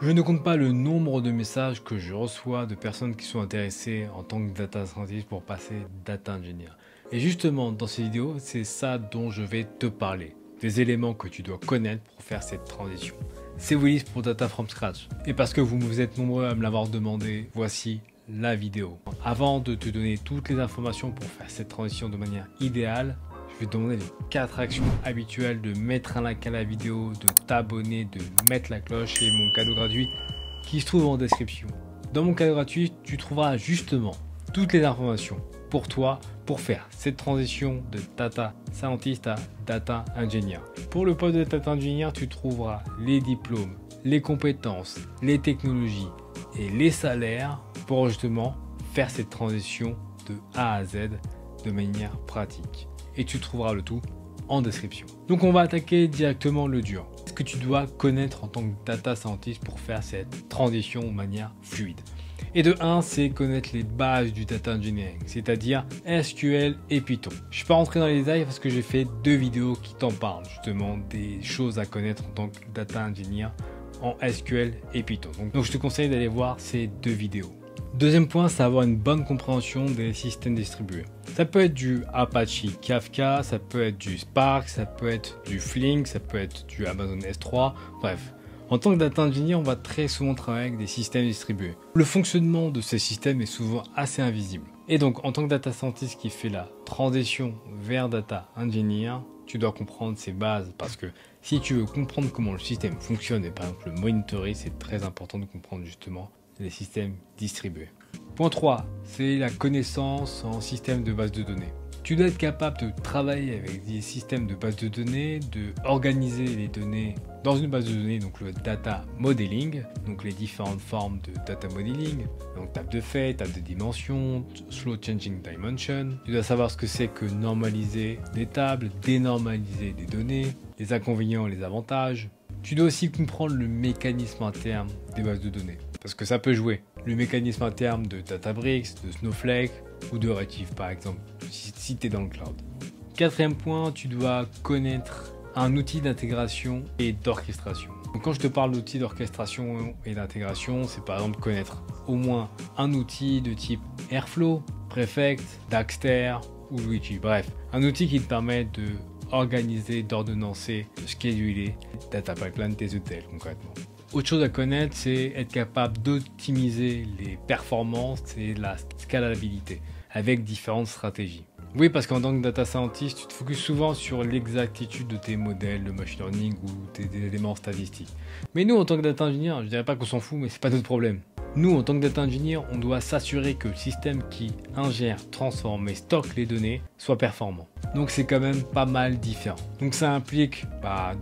Je ne compte pas le nombre de messages que je reçois de personnes qui sont intéressées en tant que data scientist pour passer data engineer. Et justement, dans cette vidéo, c'est ça dont je vais te parler. Des éléments que tu dois connaître pour faire cette transition. C'est Willis pour Data from Scratch. Et parce que vous êtes nombreux à me l'avoir demandé, voici la vidéo. Avant de te donner toutes les informations pour faire cette transition de manière idéale, je vais te demander les 4 actions habituelles de mettre un like à la vidéo, de t'abonner, de mettre la cloche et mon cadeau gratuit qui se trouve en description. Dans mon cadeau gratuit, tu trouveras justement toutes les informations pour toi pour faire cette transition de data scientist à data engineer. Pour le poste de data engineer, tu trouveras les diplômes, les compétences, les technologies et les salaires pour justement faire cette transition de A à Z de manière pratique. Et tu trouveras le tout en description. Donc on va attaquer directement le dur. Ce que tu dois connaître en tant que data scientist pour faire cette transition de manière fluide. Et de 1, c'est connaître les bases du data engineering, c'est-à-dire SQL et Python. Je ne suis pas rentré dans les détails parce que j'ai fait 2 vidéos qui t'en parlent justement des choses à connaître en tant que data engineer en SQL et Python. Donc je te conseille d'aller voir ces 2 vidéos. Deuxième point, c'est avoir une bonne compréhension des systèmes distribués. Ça peut être du Apache Kafka, ça peut être du Spark, ça peut être du Flink, ça peut être du Amazon S3, bref. En tant que data engineer, on va très souvent travailler avec des systèmes distribués. Le fonctionnement de ces systèmes est souvent assez invisible. Et donc, en tant que data scientist qui fait la transition vers data engineer, tu dois comprendre ces bases parce que si tu veux comprendre comment le système fonctionne et par exemple le monitorer, c'est très important de comprendre justement les systèmes distribués. Point 3, c'est la connaissance en système de base de données. Tu dois être capable de travailler avec des systèmes de base de données, de organiser les données dans une base de données, donc le data modeling, donc les différentes formes de data modeling, donc table de fait, table de dimension, slow changing dimension. Tu dois savoir ce que c'est que normaliser des tables, dénormaliser des données, les inconvénients et les avantages. Tu dois aussi comprendre le mécanisme interne des bases de données, parce que ça peut jouer. Le mécanisme interne de Databricks, de Snowflake ou de Redshift par exemple, si tu es dans le cloud. Quatrième point, tu dois connaître un outil d'intégration et d'orchestration. Donc quand je te parle d'outils d'orchestration et d'intégration, c'est par exemple connaître au moins un outil de type Airflow, Prefect, Daxter ou Luigi. Bref, un outil qui te permet de organiser, d'ordonnancer, de scheduler data pipeline tes ETL concrètement. Autre chose à connaître, c'est être capable d'optimiser les performances et la scalabilité avec différentes stratégies. Oui, parce qu'en tant que data scientist, tu te focuses souvent sur l'exactitude de tes modèles de machine learning ou tes éléments statistiques. Mais nous, en tant que data engineer, je dirais pas qu'on s'en fout, mais c'est pas notre problème. Nous, en tant que data engineer, on doit s'assurer que le système qui ingère, transforme et stocke les données soit performant. Donc c'est quand même pas mal différent. Donc ça implique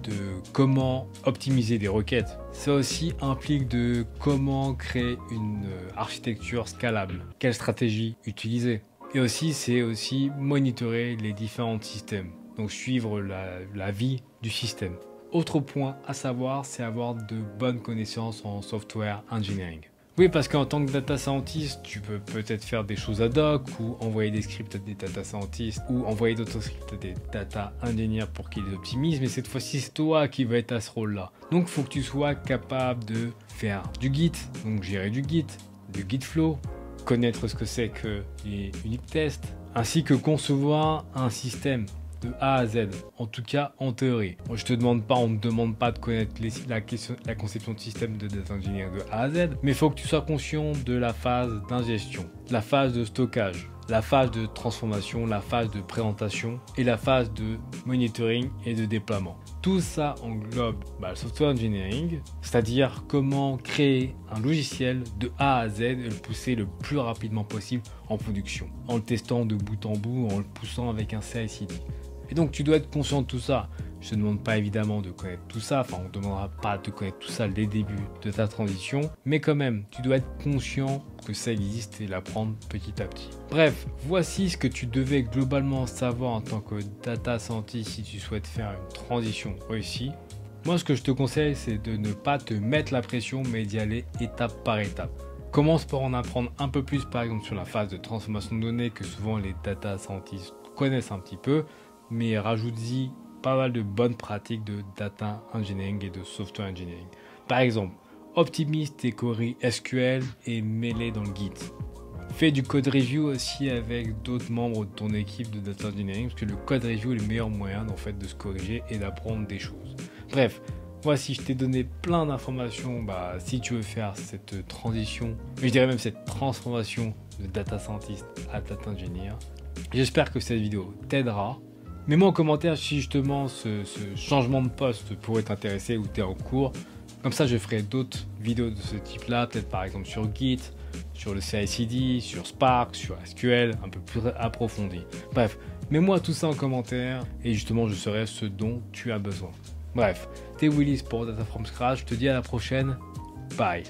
de comment optimiser des requêtes. Ça aussi implique de comment créer une architecture scalable. Quelle stratégie utiliser. Et aussi, c'est aussi monitorer les différents systèmes. Donc suivre la vie du système. Autre point à savoir, c'est avoir de bonnes connaissances en software engineering. Oui, parce qu'en tant que data scientist, tu peux peut-être faire des choses ad hoc ou envoyer des scripts à des data scientists ou envoyer d'autres scripts à des data engineers pour qu'ils les optimisent, mais cette fois-ci, c'est toi qui vas être à ce rôle-là. Donc, il faut que tu sois capable de faire du Git, donc gérer du Git flow, connaître ce que c'est que les unit tests, ainsi que concevoir un système de A à Z, en tout cas en théorie. Moi, on ne te demande pas de connaître la conception de système de data engineering de A à Z, mais il faut que tu sois conscient de la phase d'ingestion, la phase de stockage, la phase de transformation, la phase de présentation et la phase de monitoring et de déploiement. Tout ça englobe le software engineering, c'est-à-dire comment créer un logiciel de A à Z et le pousser le plus rapidement possible en production, en le testant de bout en bout, en le poussant avec un CI/CD. Et donc tu dois être conscient de tout ça. Je ne te demande pas évidemment de connaître tout ça, on ne te demandera pas de connaître tout ça dès le début de ta transition, mais quand même, tu dois être conscient que ça existe et l'apprendre petit à petit. Bref, voici ce que tu devais globalement savoir en tant que data scientist si tu souhaites faire une transition réussie. Moi, ce que je te conseille, c'est de ne pas te mettre la pression, mais d'y aller étape par étape. Commence par en apprendre un peu plus, par exemple, sur la phase de transformation de données que souvent les data scientists connaissent un petit peu, mais rajoute-y pas mal de bonnes pratiques de data engineering et de software engineering. Par exemple, Optimise tes queries SQL et mets-les dans le Git. Fais du code review aussi avec d'autres membres de ton équipe de data engineering parce que le code review est le meilleur moyen en fait de se corriger et d'apprendre des choses. Bref, voici, je t'ai donné plein d'informations si tu veux faire cette transition, je dirais même cette transformation de data scientist à data engineer. J'espère que cette vidéo t'aidera. Mets-moi en commentaire si justement ce changement de poste pourrait t'intéresser ou tu es en cours. Comme ça, je ferai d'autres vidéos de ce type-là, peut-être par exemple sur Git, sur le CI/CD, sur Spark, sur SQL, un peu plus approfondi. Bref, mets-moi tout ça en commentaire et justement, je saurai ce dont tu as besoin. Bref, t'es Willis pour Data from Scratch, je te dis à la prochaine, bye.